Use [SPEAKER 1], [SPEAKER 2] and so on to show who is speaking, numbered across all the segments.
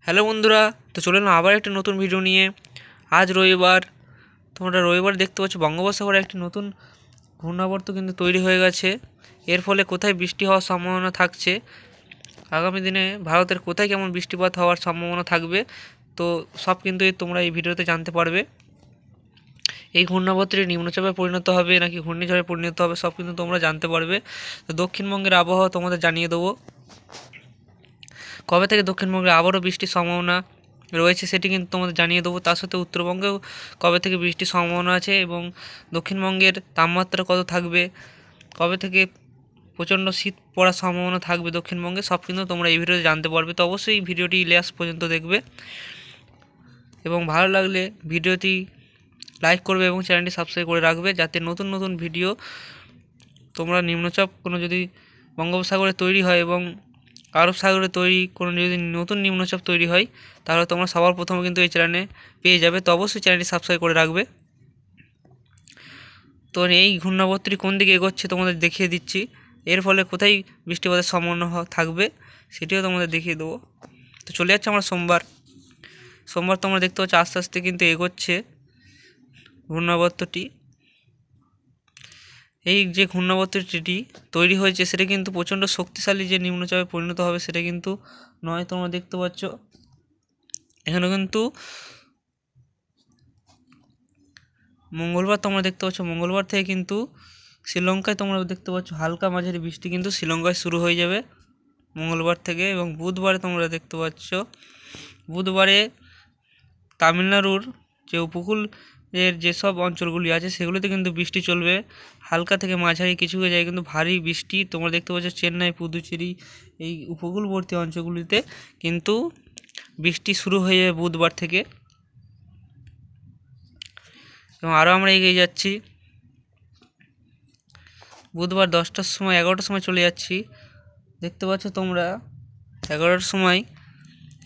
[SPEAKER 1] Hello বন্ধুরা, তো চলে এলাম আবার একটি নতুন ভিডিও নিয়ে। আজ রবিবার। তোমরা রবিবার দেখতে পাচ্ছ বঙ্গোপসাগরে একটি নতুন ঘূর্ণাবর্ত কিন্তু তৈরি হয়ে গেছে। এর ফলে কোথায় বৃষ্টি হওয়ার সম্ভাবনা থাকছে, আগামী দিনে ভারতের কোথায় কেমন বৃষ্টিপাত হওয়ার সম্ভাবনা থাকবে, তো সব কিন্তু তোমরা এই ভিডিওতে জানতে পারবে। এই ঘূর্ণাবর্তটি নিম্নচাপে পরিণত হবে নাকি ঘূর্ণিঝড়ে পরিণত হবে, সব কিন্তু তোমরা জানতে পারবে। তো দক্ষিণবঙ্গের আবহাওয়া তোমাদের জানিয়ে দেবো। কবে থেকে দক্ষিণবঙ্গে আবারও বৃষ্টির সম্ভাবনা রয়েছে সেটি কিন্তু তোমাদের জানিয়ে দেবো। তার সাথে উত্তরবঙ্গেও কবে থেকে বৃষ্টির সম্ভাবনা আছে এবং দক্ষিণবঙ্গের তাপমাত্রা কত থাকবে, কবে থেকে প্রচণ্ড শীত পড়ার সম্ভাবনা থাকবে দক্ষিণবঙ্গে, সব কিন্তু তোমরা এই ভিডিওতে জানতে পারবে। তো অবশ্যই ভিডিওটি লাস্ট পর্যন্ত দেখবে এবং ভালো লাগলে ভিডিওটি লাইক করবে এবং চ্যানেলটি সাবস্ক্রাইব করে রাখবে, যাতে নতুন নতুন ভিডিও তোমরা নিম্নচাপ কোনো যদি বঙ্গোপসাগরে তৈরি হয় এবং আরব সাগরে তৈরি কোনো যদি নতুন নিম্নচাপ তৈরি হয়, তাহলে তোমরা সবার প্রথমে কিন্তু এই চ্যানেলে পেয়ে যাবে। তো অবশ্যই চ্যানেলটি সাবস্ক্রাইব করে রাখবে। তো এই ঘূর্ণাবর্তটি কোন দিকে এগোচ্ছে তোমাদের দেখিয়ে দিচ্ছি। এর ফলে কোথায় বৃষ্টিপাতের সম্ভাবনা থাকবে সেটিও তোমাদের দেখিয়ে দেবো। তো চলে যাচ্ছে আমরা সোমবার। তোমরা দেখতে পাচ্ছ আস্তে আস্তে কিন্তু এগোচ্ছে ঘূর্ণাবর্তটি। এই যে ঘূর্ণাবর্তটি তৈরি হয়েছে সেটা কিন্তু প্রচণ্ড শক্তিশালী যে নিম্নচাপে পরিণত হবে সেটা কিন্তু নয়। তোমরা দেখতে পাচ্ছ এখানে কিন্তু মঙ্গলবার তোমরা দেখতে পাচ্ছ, মঙ্গলবার থেকে কিন্তু শ্রীলঙ্কায় তোমরা দেখতে পাচ্ছ হালকা মাঝারি বৃষ্টি কিন্তু শ্রীলঙ্কায় শুরু হয়ে যাবে মঙ্গলবার থেকে। এবং বুধবারে তোমরা দেখতে পাচ্ছ, বুধবারে তামিলনাড়ুর যে উপকূলের যেসব অঞ্চলগুলি আছে সেগুলিতে কিন্তু বৃষ্টি চলবে, হালকা থেকে মাঝারি, কিছু জায়গায় কিন্তু ভারী বৃষ্টি তোমরা দেখতে পাচ্ছ। চেন্নাই, পুদুচেরি এই উপকূলবর্তী অঞ্চলগুলিতে কিন্তু বৃষ্টি শুরু হয়ে যাবে বুধবার থেকে। এবং আরও আমরা এগিয়ে যাচ্ছি, বুধবার 10টার সময় 11টার সময় চলে যাচ্ছি। দেখতে পাচ্ছ তোমরা 11টার সময়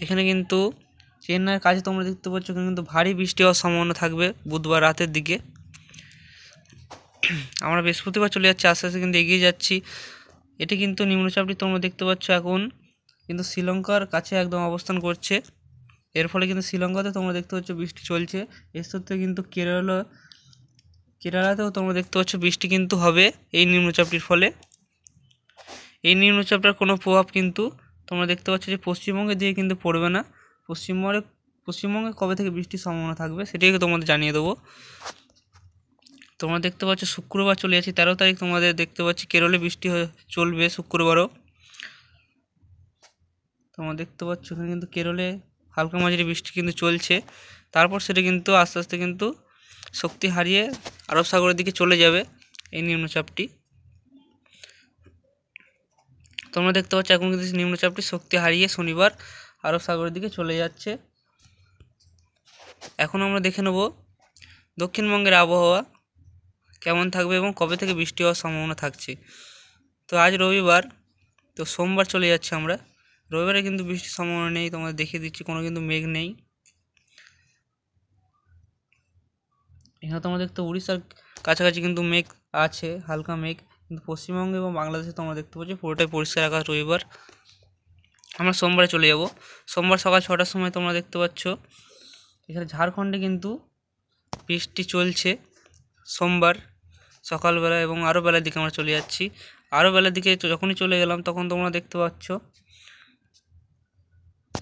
[SPEAKER 1] এখানে কিন্তু চেন্নাইয়ের কাছে তোমরা দেখতে পাচ্ছ এখানে কিন্তু ভারী বৃষ্টি হওয়ার সম্ভাবনা থাকবে বুধবার রাতের দিকে। আমরা বৃহস্পতিবার চলে যাচ্ছি, আস্তে আস্তে কিন্তু এগিয়ে যাচ্ছি। এটি কিন্তু নিম্নচাপটি তোমরা দেখতে পাচ্ছ এখন কিন্তু শ্রীলঙ্কার কাছে একদম অবস্থান করছে। এর ফলে কিন্তু শ্রীলঙ্কাতে তোমরা দেখতে পাচ্ছ বৃষ্টি চলছে। এর সাথে কিন্তু কেরালাতেও তোমরা দেখতে পাচ্ছ বৃষ্টি কিন্তু হবে এই নিম্নচাপটির ফলে। এই নিম্নচাপটার কোনো প্রভাব কিন্তু তোমরা দেখতে পাচ্ছ যে পশ্চিমবঙ্গের দিকে কিন্তু পড়বে না। পশ্চিমবঙ্গে কবে থেকে বৃষ্টির সম্ভাবনা থাকবে সেটাকে তোমাদের জানিয়ে দেবো। তোমরা দেখতে পাচ্ছ শুক্রবার চলে যাচ্ছি, 13 তারিখ তোমাদের দেখতে পাচ্ছি কেরলে বৃষ্টি চলবে শুক্রবারও। তোমরা দেখতে পাচ্ছ এখানে কিন্তু কেরলে হালকা মাঝারি বৃষ্টি কিন্তু চলছে। তারপর সেটা কিন্তু আস্তে আস্তে কিন্তু শক্তি হারিয়ে আরব সাগরের দিকে চলে যাবে এই নিম্নচাপটি। তোমরা দেখতে পাচ্ছ এখন কিন্তু নিম্নচাপটি শক্তি হারিয়ে শনিবার আরব সাগরের দিকে চলে যাচ্ছে। এখন আমরা দেখে নেব দক্ষিণবঙ্গের আবহাওয়া কেমন থাকবে এবং কবে থেকে বৃষ্টি হওয়ার সম্ভাবনা থাকছে। তো আজ রবিবার, তো সোমবার চলে যাচ্ছে আমরা। রবিবারে কিন্তু বৃষ্টির সম্ভাবনা নেই, তোমাদের দেখিয়ে দিচ্ছি, কোনো কিন্তু মেঘ নেই। এখানে তোমরা দেখতে উড়িষ্যার কাছাকাছি কিন্তু মেঘ আছে, হালকা মেঘ, কিন্তু পশ্চিমবঙ্গে এবং বাংলাদেশে তোমরা দেখতে পাচ্ছ পুরোটাই পরিষ্কার আকাশ রবিবার। আমরা সোমবারে চলে যাব। সোমবার সকাল 6টার সময় তোমরা দেখতে পাচ্ছ এখানে ঝাড়খণ্ডে কিন্তু বৃষ্টি চলছে সোমবার সকালবেলা এবং আরও বেলার দিকে আমরা চলে যাচ্ছি। আরও বেলার দিকে যখনই চলে গেলাম তখন তোমরা দেখতে পাচ্ছ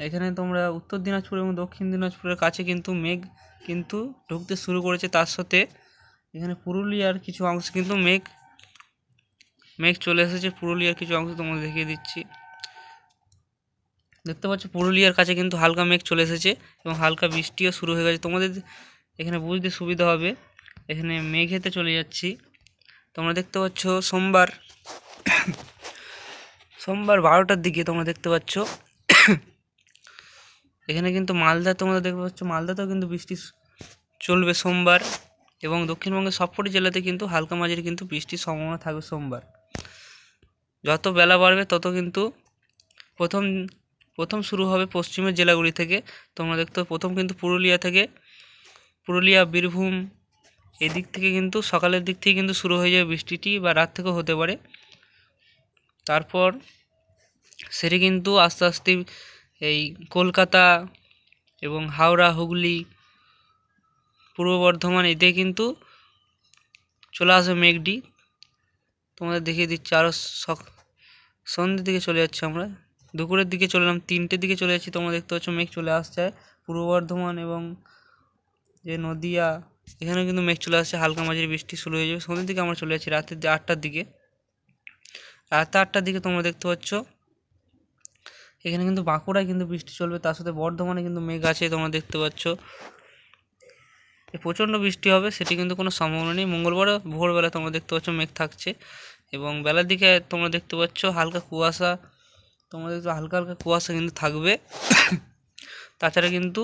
[SPEAKER 1] এখানে তোমরা উত্তর দিনাজপুর এবং দক্ষিণ দিনাজপুরের কাছে কিন্তু মেঘ কিন্তু ঢুকতে শুরু করেছে। তার সাথে এখানে পুরুলিয়ার কিছু অংশ কিন্তু মেঘ চলে এসেছে। পুরুলিয়ার কিছু অংশ তোমাদের দেখিয়ে দিচ্ছি। দেখতে পাচ্ছ পুরুলিয়ার কাছে কিন্তু হালকা মেঘ চলে এসেছে এবং হালকা বৃষ্টিও শুরু হয়ে গেছে। তোমাদের এখানে বুঝতে সুবিধা হবে, এখানে মেঘেতে চলে যাচ্ছি। তোমরা দেখতে পাচ্ছ সোমবার 12টার দিকে তোমরা দেখতে পাচ্ছ এখানে কিন্তু মালদা, তোমরা দেখতে পাচ্ছ মালদাতেও কিন্তু বৃষ্টি চলবে সোমবার। এবং দক্ষিণবঙ্গের সবকটি জেলাতে কিন্তু হালকা মাঝারি কিন্তু বৃষ্টির সম্ভাবনা থাকবে সোমবার। যত বেলা বাড়বে তত কিন্তু প্রথম শুরু হবে পশ্চিমের জেলাগুলি থেকে। তোমরা দেখতে প্রথম কিন্তু পুরুলিয়া, বীরভূম এদিক থেকে কিন্তু সকালের দিক থেকে কিন্তু শুরু হয়ে যাবে বৃষ্টিটি, বা রাত থেকেও হতে পারে। তারপর সেটি কিন্তু আস্তে আস্তে এই কলকাতা এবং হাওড়া, হুগলি, পূর্ব বর্ধমান এতে কিন্তু চলে আসবে মেঘটি। তোমাদের দেখিয়ে দিচ্ছি আরও সন্ধ্যের দিকে চলে যাচ্ছে, আমরা দুপুরের দিকে চলে এলাম, 3টের দিকে চলে যাচ্ছি। তোমরা দেখতে পাচ্ছ মেঘ চলে আসছে পূর্ব বর্ধমান এবং যে নদিয়া, এখানে কিন্তু মেঘ চলে আসছে, হালকা মাঝারি বৃষ্টি শুরু হয়ে যাবে। সন্ধ্যের দিকে আমরা চলে যাচ্ছি রাতের 8টার দিকে। রাত 8টার দিকে তোমরা দেখতে পাচ্ছ এখানে কিন্তু বাঁকুড়ায় কিন্তু বৃষ্টি চলবে, তার সাথে বর্ধমানে কিন্তু মেঘ আছে। তোমরা দেখতে পাচ্ছ প্রচণ্ড বৃষ্টি হবে, সেটি কিন্তু কোনো সম্ভাবনা নেই। মঙ্গলবার ভোরবেলা তোমরা দেখতে পাচ্ছ মেঘ থাকছে এবং বেলার দিকে তোমরা দেখতে পাচ্ছ হালকা কুয়াশা, তোমরা দেখতে হালকা হালকা কুয়াশা কিন্তু থাকবে। তাছাড়া কিন্তু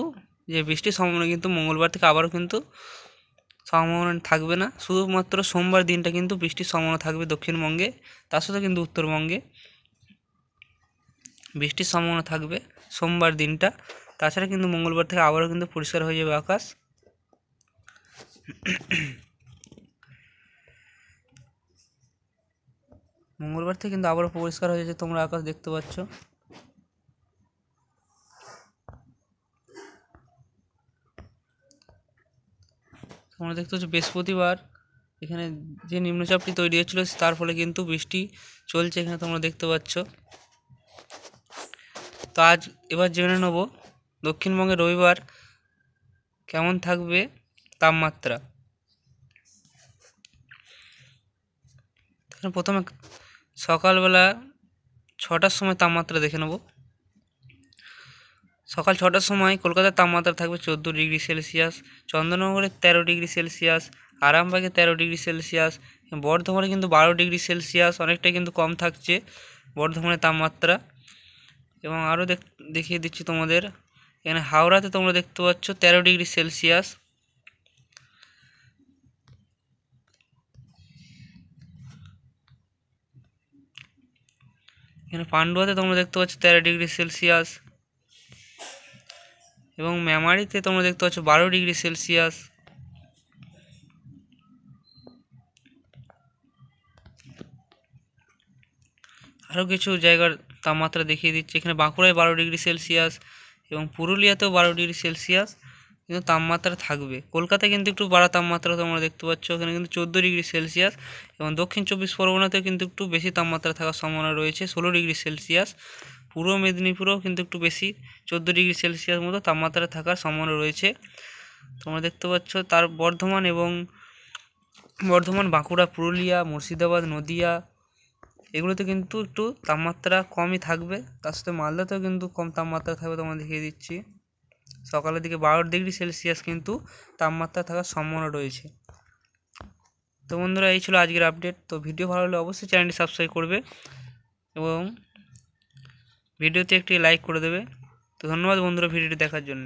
[SPEAKER 1] যে বৃষ্টির সম্ভাবনা কিন্তু মঙ্গলবার থেকে আবারও কিন্তু সম্ভাবনা থাকবে না, শুধুমাত্র সোমবার দিনটা কিন্তু বৃষ্টির সম্ভাবনা থাকবে দক্ষিণবঙ্গে, তার সাথে কিন্তু উত্তরবঙ্গে বৃষ্টির সম্ভাবনা থাকবে সোমবার দিনটা। তাছাড়া কিন্তু মঙ্গলবার থেকে আবারও কিন্তু পরিষ্কার হয়ে যাবে আকাশ। মঙ্গলবার থেকে কিন্তু আবারও পরিষ্কার হয়ে যাচ্ছে, তোমরা আকাশ দেখতে পাচ্ছ। তোমরা দেখতে পাচ্ছ বৃহস্পতিবার এখানে যে নিম্নচাপটি তৈরি হয়েছিল তার ফলে কিন্তু বৃষ্টি চলছে, এখানে তোমরা দেখতে পাচ্ছ। তো আজ এবার জেনে নেব দক্ষিণবঙ্গে রবিবার কেমন থাকবে তাপমাত্রা। প্রথমে সকালবেলা 6টার সময় তাপমাত্রা দেখে নেব। সকাল 6টার সময় কলকাতার তাপমাত্রা থাকবে 14 ডিগ্রি সেলসিয়াস, চন্দননগরে 13 ডিগ্রি সেলসিয়াস, আরামবাগে 13 ডিগ্রি সেলসিয়াস, বর্ধমানে কিন্তু 12 ডিগ্রি সেলসিয়াস, অনেকটাই কিন্তু কম থাকছে বর্ধমানের তাপমাত্রা। এবং আরও দেখিয়ে দিচ্ছি তোমাদের, এখানে হাওড়াতে তোমরা দেখতে পাচ্ছ 13 ডিগ্রি সেলসিয়াস, এখানে পান্ডুয়াতে তোমরা দেখতে পাচ্ছ 13 ডিগ্রি সেলসিয়াস এবং মেমারিতে তোমরা দেখতে পাচ্ছ 12 ডিগ্রি সেলসিয়াস। আরও কিছু জায়গার তাপমাত্রা দেখিয়ে দিচ্ছি, এখানে বাঁকুড়ায় 12 ডিগ্রি সেলসিয়াস এবং পুরুলিয়াতেও 12 ডিগ্রি সেলসিয়াস কিন্তু তাপমাত্রা থাকবে। কলকাতায় কিন্তু একটু বাড়া তাপমাত্রা তোমরা দেখতে পাচ্ছ, ওখানে কিন্তু 14 ডিগ্রি সেলসিয়াস এবং দক্ষিণ 24 পরগনাতেও কিন্তু একটু বেশি তাপমাত্রা থাকার সম্ভাবনা রয়েছে, 16 ডিগ্রি সেলসিয়াস। পূর্ব মেদিনীপুরেও কিন্তু একটু বেশি 14 ডিগ্রি সেলসিয়াস মতো তাপমাত্রা থাকার সম্ভাবনা রয়েছে, তোমরা দেখতে পাচ্ছ। তার বর্ধমান, বাঁকুড়া, পুরুলিয়া, মুর্শিদাবাদ, নদিয়া এগুলোতে কিন্তু একটু তাপমাত্রা কমই থাকবে, তার সাথে মালদাতেও কিন্তু কম তাপমাত্রা থাকবে। তোমরা দেখিয়ে দিচ্ছি সকালের দিকে 12 ডিগ্রি সেলসিয়াস কিন্তু তাপমাত্রা থাকার সম্ভাবনা রয়েছে। তো বন্ধুরা, এই ছিল আজকের আপডেট। তো ভিডিও ভালো হলে অবশ্যই চ্যানেলটি সাবস্ক্রাইব করবে এবং ভিডিওতে একটি লাইক করে দেবে। তো ধন্যবাদ বন্ধুরা ভিডিওটি দেখার জন্য।